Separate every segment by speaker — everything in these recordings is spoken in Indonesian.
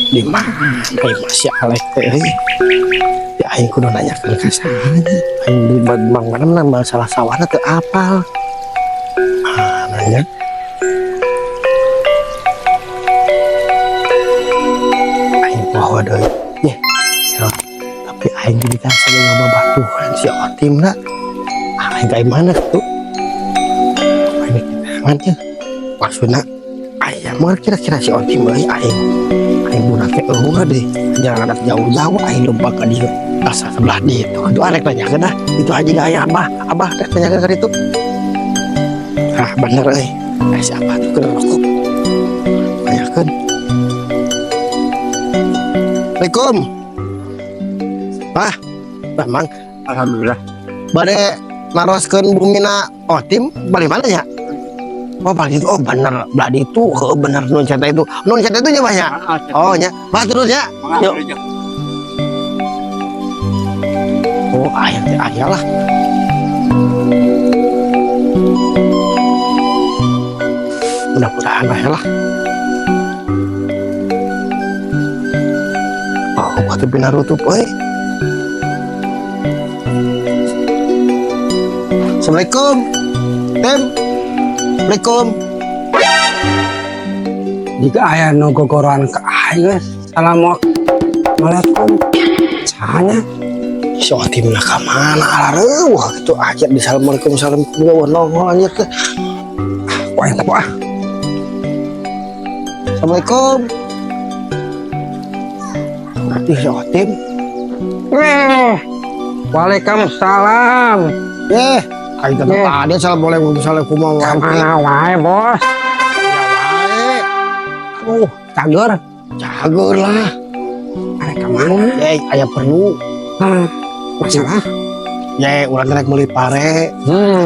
Speaker 1: Di mana masih Alek teh? Ya aing kudu nanyakeun ka sana. Aing di bang mana masalah sawana teu apal. Nanya. Aing poho deui. Ye. Tapi aing jadi sama ngababatuhan si Otimna. Aing kayak mana tuh? Aing tangannya. Maksudnya ayah mau kira-kira si Otim euy aing budak teh eueuh deh. Jangan ada jauh-jauh aing lompat ka dieu. Asa sebelah dieu. Aduh arek tanyakeun dah. Itu aja gaya Abah rek tanyakeun ka ditu. Ah bener euy. Siapa tuh keur rokok? Tanyakeun. Assalamualaikum. Memang alhamdulillah. Bade naroskeun bumina Otim balik mana ya? Oh balik itu, oh bener balik itu, bener nun cerita itu nya banyak. Oh nya, bah terus ya. Yuk. Oh ayah lah. Mudah-mudahan lah. Oh waktu bina rutup, Assalamualaikum, Tim. Assalamualaikum.
Speaker 2: Jika ayah nu gogoroan ke ayah, assalamualaikum. Sanya.
Speaker 1: Si Otim lah kamana alareuh wah gitu aja di assalamualaikum nongol aja teh.
Speaker 2: Wah eta apa?
Speaker 1: Assalamualaikum. Nanti si Otim.
Speaker 2: Waalaikumsalam.
Speaker 1: Aing teh tadi assalamualaikum kumaha.
Speaker 2: Kamana wae, Bos? Cager
Speaker 1: lah.
Speaker 2: Arek kamana?
Speaker 1: Aya perlu.
Speaker 2: Masalah?
Speaker 1: Urang rek meuli pare.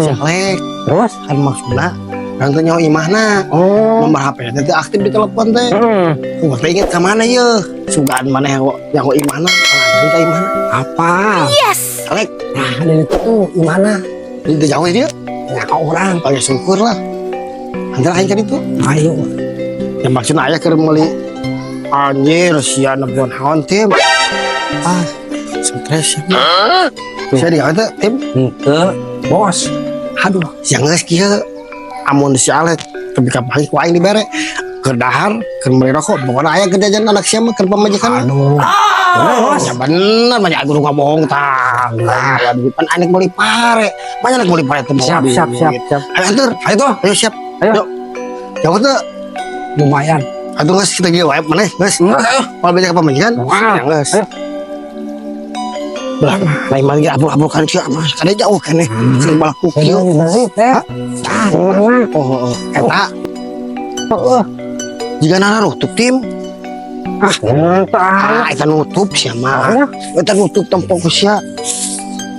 Speaker 1: Selek.
Speaker 2: Terus
Speaker 1: Kan maksudna urang teh nyawa imahna. Nomor HP teh aktif di telepon teh. Gua teh inget ka mana ye? Sugaan maneh yang imahna, pangajarin ka imahna.
Speaker 2: apa?
Speaker 3: Yes.
Speaker 1: Selek.
Speaker 2: Nah, dari itu gimana?
Speaker 1: Itu jauh dia.
Speaker 2: Ya orang.
Speaker 1: Oh ya syukur lah. Antara aing kan itu.
Speaker 2: Ayo.
Speaker 1: Ya maksudnya ayah keur meuli anjir sia nepon haon Tim. Stres ya. Saya di kata Tim.
Speaker 2: Henteu, Bos.
Speaker 1: Aduh, siang geus kieu. Amun si Alek tapi kapagi ku aing dibere. Keur dahar, keur meuli rokok. Pokona aya kerjaan anak sia mah keur pamajikan.
Speaker 2: Aduh.
Speaker 1: Ya bener, banyak guru ngomong tang. Pan anek meuli pare. Banyak anek meuli pare teh.
Speaker 2: Siap.
Speaker 1: Ayo antur, ayo tuh, ayo siap.
Speaker 2: Ayo.
Speaker 1: Jauh tuh.
Speaker 2: Lumayan.
Speaker 1: Aduh geus kita ge wae maneh, geus.
Speaker 2: Ayo.
Speaker 1: Kalau banyak pamajikan, ya geus. Belah, lain lagi abul-abul kan sia mah kada jauh keneh. Sing balaku kieu. Oh, eta. Jika nana nutup Tim. Eta nutup sia mah. Eta nutup tempok sia.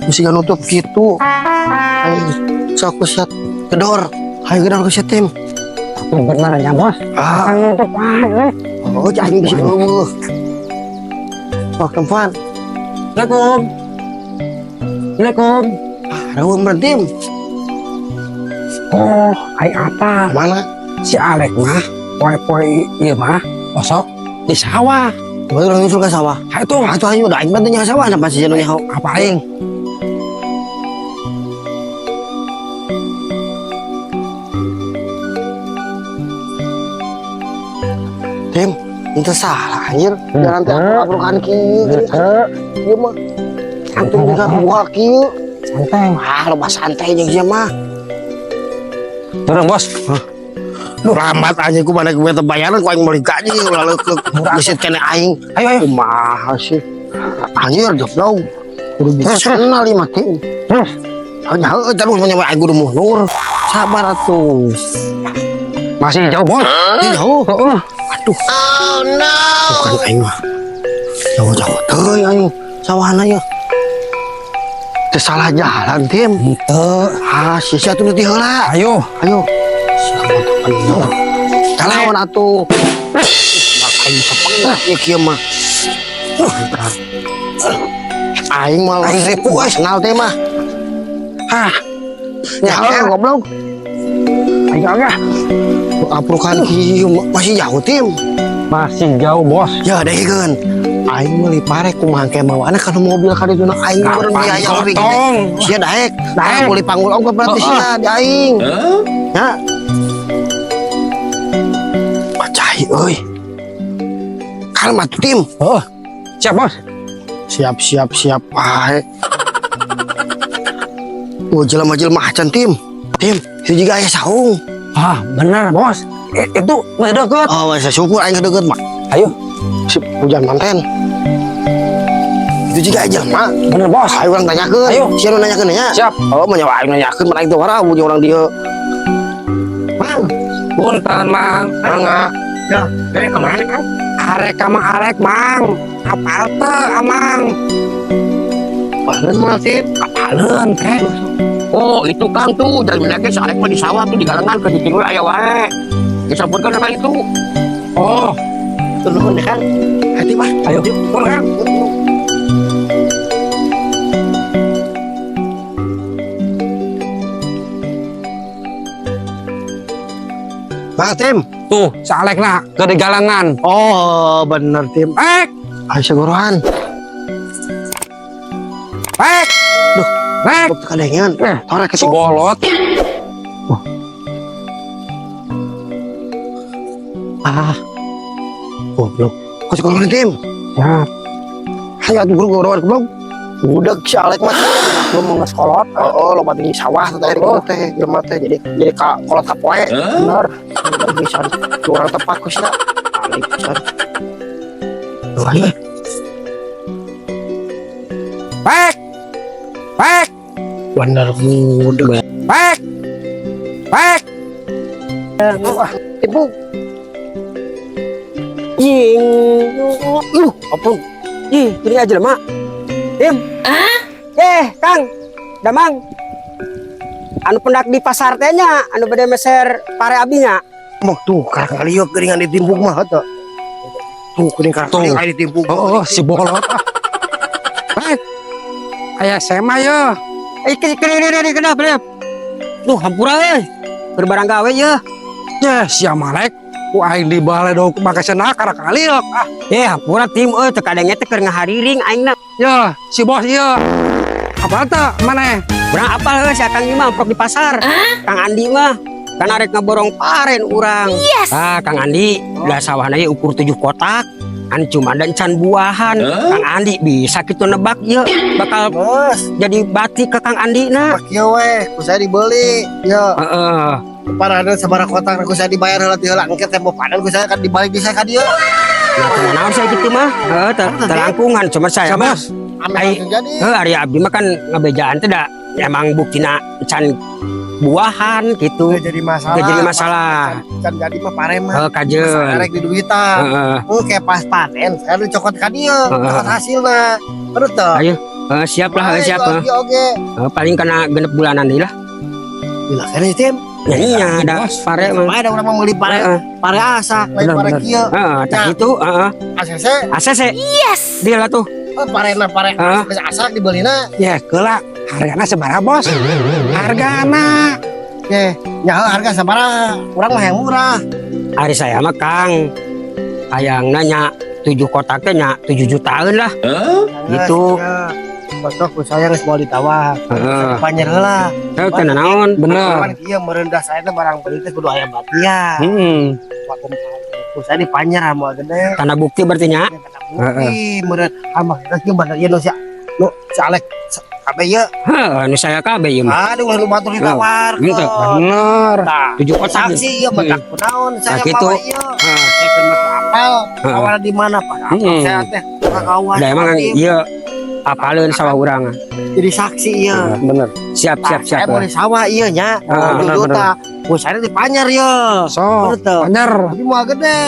Speaker 1: Mesti nutup gitu. Sok sia gedor. Hayu gedor sia Tim.
Speaker 2: Bener ya, Bos. Nutup aja.
Speaker 1: Oh, jangan bisa ngomong. Oh, Kempan.
Speaker 2: Assalamualaikum.
Speaker 1: Rawang berhenti.
Speaker 2: Oh, ai apa?
Speaker 1: Mana?
Speaker 2: Si Alek mah, poe-poe ieu mah, osok di sawah.
Speaker 1: Baru orang nyusul ke sawah.
Speaker 2: Itu,
Speaker 1: Atuh ayo udah aing bantunya ke sawah apa sih nya
Speaker 2: apa aing?
Speaker 1: Tim, itu salah anjir. Jangan teh abrokan kieu. Ieu mah antum juga buka kieu.
Speaker 2: Santai.
Speaker 1: Lo mah santai jeung sia mah.
Speaker 2: Turun, Bos.
Speaker 1: Lu lambat aja ku mana gue bayaran ku aing meuli gaji lalu gesit kene aing.
Speaker 2: Ayo.
Speaker 1: Kumaha sih? Anjir joblong. Kudu bisa kenal lima Tim. Heuh terus menyawa aing kudu mundur. Sabar atuh.
Speaker 2: Masih jauh, Bos.
Speaker 1: Jauh. Aduh. Oh no. Bukan aing mah. Jauh-jauh teuy aing. Sawana ya. Teu salah jalan Tim.
Speaker 2: Henteu.
Speaker 1: Sia atuh nanti heula.
Speaker 2: Ayo.
Speaker 1: Kalawan atuh. Aing sapengah ya kieu mah. Aing mah ribu kenal teh mah. Ya goblok.
Speaker 2: Ayo enggak.
Speaker 1: aprukan kieu masih jauh tim.
Speaker 2: Masih jauh bos.
Speaker 1: Ya deukeun. Aing meuli pare kumaha ke mawana kana mobil ka ditu aing beureun biaya lebih gede. Sia daek. Daek meuli panggul ongkos berarti sia di aing. Ya. Pacai euy. Kan mah tim.
Speaker 2: Oh. Siap bos.
Speaker 1: Siap pae. Oh jelema-jelema acan tim. Tim, itu juga aya saung.
Speaker 2: Ah, benar bos. Itu deket.
Speaker 1: Oh, masa syukur aing deket mah.
Speaker 2: Ayo.
Speaker 1: Sip, hujan manten. Itu juga aja mah.
Speaker 2: Bener bos.
Speaker 1: Ayo orang tanyakeun.
Speaker 2: Ayo.
Speaker 1: Siapa nanyakeun nya?
Speaker 2: Siap.
Speaker 1: Oh, menyawa aing nanyakeun mana itu wara punya orang dia.
Speaker 2: Mang. Punten mang. Mangga. Ya, dari kemana kan? Arek sama arek mang. Apal teh amang. Apaleun mah sip. Apaleun teh.
Speaker 3: Oh itu Kang tuh dari mana saya mah di sawah tuh di galengan ke ditinggal aya wae. Disebutkan nama itu.
Speaker 2: Oh,
Speaker 1: Turun kan. Hati mah.
Speaker 2: ayo. Pulang.
Speaker 1: Bah, Tim.
Speaker 2: Tuh, salek lah ke di galangan.
Speaker 1: Oh, bener Tim. Ayo segorohan. Duh,
Speaker 2: Rek.
Speaker 1: buk kadengan. Torek
Speaker 2: Si
Speaker 1: itu.
Speaker 2: bolot.
Speaker 1: Ah. Goblok. Kok segorohan Tim?
Speaker 2: Ya,
Speaker 1: Ayo atuh guru gorohan goblok. Budak si Alek mah.
Speaker 2: ngomong ngesekolot.
Speaker 1: Oh, lo di sawah teh teh jelema teh jadi kolot kapoe. Bener. Bisa orang tepat ku sia. Alek pisan. Duh, ayo.
Speaker 2: Pek. Pek.
Speaker 1: Bener budak.
Speaker 2: Pek. Pek.
Speaker 1: Ibu. Ampun.
Speaker 4: Ih, ini aja mak. Tim. Kang. Damang. Anu pendak di pasar tehnya, anu bade meser pare abinya.
Speaker 1: Mah tuh karang kaliok geuningan ditimpuk mah eta. Tuh geuning karang
Speaker 2: Tuh.
Speaker 1: kaliok aya ditimpuk.
Speaker 2: Oh, si bolot. Pek. Aya sema ya.
Speaker 4: Kenapa, Beb? Duh, hampura euy. Berbarang gawe ya.
Speaker 2: Ya, si Amalek. Ku aing di balai dong makasana karang kaliok. Ah,
Speaker 4: Hampura tim euy teu kadenge teh keur ngahariring aingna.
Speaker 2: ya, si bos iya. Apa teh maneh?
Speaker 4: Urang apal heuh si Kang Imam prok di pasar. Kang Andi mah kan arek ngaborong paren urang. Kang Andi da sawahna ye ukur 7 kotak. An cuma dan can buahan. Kang Andi bisa kitu nebak ye bakal
Speaker 1: Bos,
Speaker 4: jadi batik ke Kang Andi na.
Speaker 1: pak kieu we, ku saya dibeli. Ya,
Speaker 4: Heeh.
Speaker 1: parana sabaraha kotak ku saya dibayar heula ti heula engke tempo panen ku saya kan dibalik di saya ka dieu.
Speaker 4: Nah, naon saya gitu mah? Terangkungan cuma saya mah.
Speaker 1: Ame
Speaker 4: Ai.
Speaker 1: langsung jadi.
Speaker 4: Ari abdi mah kan ngabejaan teh da emang buktina can buahan gitu.
Speaker 1: Nggak jadi masalah.
Speaker 4: Nggak jadi masalah.
Speaker 1: Kan jadi mah pare mah.
Speaker 4: Kajeun.
Speaker 1: Arek di duitan.
Speaker 4: Heeh.
Speaker 1: Kayak pas panen, saya lu cokot ka dieu, cokot hasilna. Bener teu?
Speaker 4: Ayo, siap lah, siap.
Speaker 1: Oke.
Speaker 4: Paling kena genep bulanan deui lah.
Speaker 1: Bila kene Tim.
Speaker 4: Nyanyinya ada pare mah.
Speaker 1: Ada urang mah meuli pare. Pare asa, lain
Speaker 4: Bener,
Speaker 1: pare
Speaker 4: bener.
Speaker 1: kieu.
Speaker 4: Tak gitu,
Speaker 1: ACC,
Speaker 4: ACC. Yes. Dia lah tuh.
Speaker 1: parena pare asa dibelina.
Speaker 2: Ya, keula hargana sabaraha bos? Hargana.
Speaker 1: Ye, nyaho harga sabaraha? Urang mah yang murah.
Speaker 4: Ari saya mah Kang. Hayang nanya 7 kotak teh nya 7 jutaan lah. Gitu.
Speaker 1: Betok ku saya geus mau ditawar.
Speaker 4: Heeh.
Speaker 1: Panjer heula.
Speaker 4: Teu teu naon.
Speaker 2: Bener.
Speaker 1: Kan kieu merendah saya teh barang beli teh kudu aya batian. Ku saya dipanjer moal gede.
Speaker 4: Tanda bukti berarti nya.
Speaker 1: Bukti meureun amah kita kieu bener ieu nu si Alek kabeh ieu.
Speaker 4: Heeh, nu saya kabeh ieu mah.
Speaker 1: Aduh lu batur ditawar.
Speaker 4: Henteu.
Speaker 2: Bener.
Speaker 4: 7 kotak.
Speaker 1: Saksi ieu mah kunaon saya
Speaker 4: gitu.
Speaker 1: bawa ieu.
Speaker 4: Heeh.
Speaker 1: Saya keur apal. Awal di mana Pak? Apal saya teh kawan.
Speaker 4: Da emang ieu apaleun sawah urang.
Speaker 1: Jadi saksi ieu.
Speaker 2: Bener.
Speaker 4: Siap.
Speaker 1: Saya boleh sawah ieu nya.
Speaker 2: bener,
Speaker 1: Juta. Ku saya dipanjer ieu.
Speaker 2: So,
Speaker 1: Bener teu?
Speaker 2: bener.
Speaker 1: Tapi moal gede.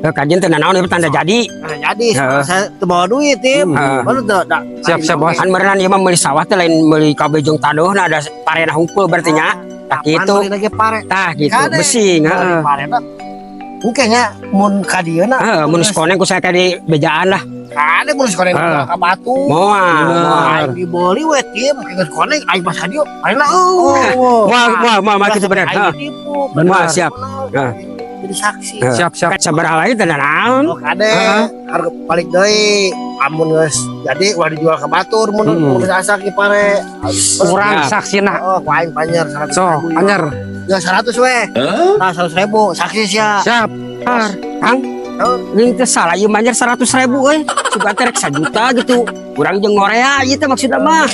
Speaker 4: Kajian teh naon ieu tanda jadi.
Speaker 1: Nah, jadi
Speaker 4: Heeh.
Speaker 1: saya teu bawa duit, Tim.
Speaker 4: Heeh.
Speaker 1: Bener teu? Da.
Speaker 2: Siap, bos.
Speaker 4: Kan meureun ieu mah meuli sawah teh lain meuli kabejong tadohna ada parena hungkul berarti nya. Tak kitu.
Speaker 1: Lagi pare.
Speaker 4: Tah gitu
Speaker 1: Kade.
Speaker 4: besing, heeh.
Speaker 1: Parena. Mungkin nya mun ka dieu na.
Speaker 4: Heeh, mun sekoneng ku saya kadi bejaan lah.
Speaker 1: Kade mun sekoneng
Speaker 4: Heeh.
Speaker 1: ka batu.
Speaker 4: Moal.
Speaker 1: Aing dibeli we, Tim. Geus koneng aing pas ka dieu. Parena
Speaker 4: Moal kitu bener. Heeh.
Speaker 1: Aing ditipu.
Speaker 4: Moal siap.
Speaker 1: Heeh. jadi saksi.
Speaker 2: Siap.
Speaker 4: Sabaraha lagi teh naon?
Speaker 1: Oh kade harga balik deui amun geus jadi ulah dijual ke batur mun geus asa ki pare.
Speaker 2: Kurang saksina.
Speaker 1: Oh ku aing panjer 100.000.
Speaker 2: So, anyar.
Speaker 1: Ya 100 we. Nah 100.000 saksi sia.
Speaker 2: Siap.
Speaker 4: Har, Kang. Ini teh salah ieu manjer 100.000 euy. Sugan teh rek 1 juta gitu. Urang jeung Korea ieu teh maksudna mah.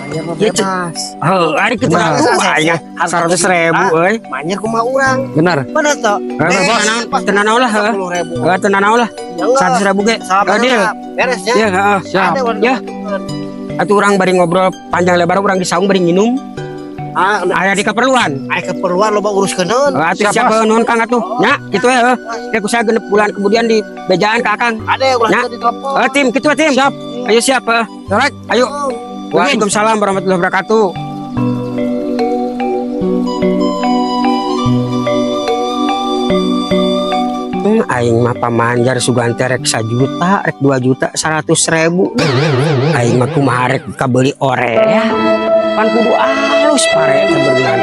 Speaker 1: Panjer mah
Speaker 4: Iya,
Speaker 1: bebas.
Speaker 4: Heuh, ari kitu
Speaker 2: Benar.
Speaker 4: aing 100.000 euy.
Speaker 1: Panjer kumaha urang.
Speaker 2: Benar.
Speaker 1: Bener toh?
Speaker 4: Bos, tenanaon lah, heuh.
Speaker 1: 10.000.
Speaker 4: Tenanaon lah. 100.000 ge.
Speaker 1: Sabar
Speaker 4: Deal.
Speaker 1: beres ya.
Speaker 4: Iya, heeh.
Speaker 2: Siap.
Speaker 4: Ya. Atuh urang bari ngobrol panjang lebar urang di saung bari nginum.
Speaker 1: Ah,
Speaker 4: Aya di keperluan.
Speaker 1: aya keperluan loba uruskeun.
Speaker 4: Atuh siap nuhun Kang atuh. Nya, kitu ya. Ya ku saya genep bulan kemudian di bejaan ka Kang.
Speaker 1: Ade ulah
Speaker 4: Ya.
Speaker 1: di telepon.
Speaker 4: Tim, kitu tim. Siap. Ayo siap. Alright, ayo. Waalaikumsalam warahmatullahi wabarakatuh. Aing mah pamanjar sugan teh rek 1 juta, rek 2 juta 100.000. Aing mah kumaha rek kabeli ore ya. Pan kudu alus pare teh berenang.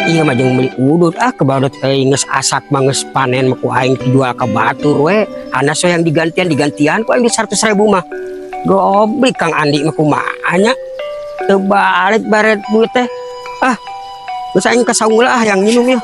Speaker 4: Iya mah jeung meuli udut kebaudot teuing geus asak mah geus panen mah ku aing dijual ka batur we. Hanas we yang digantian ku aing di 100.000 mah. Goblik Kang Andi mah kumaha nya. Teu balik baret duit teh. Geus aing ka saung heula yang minum ya.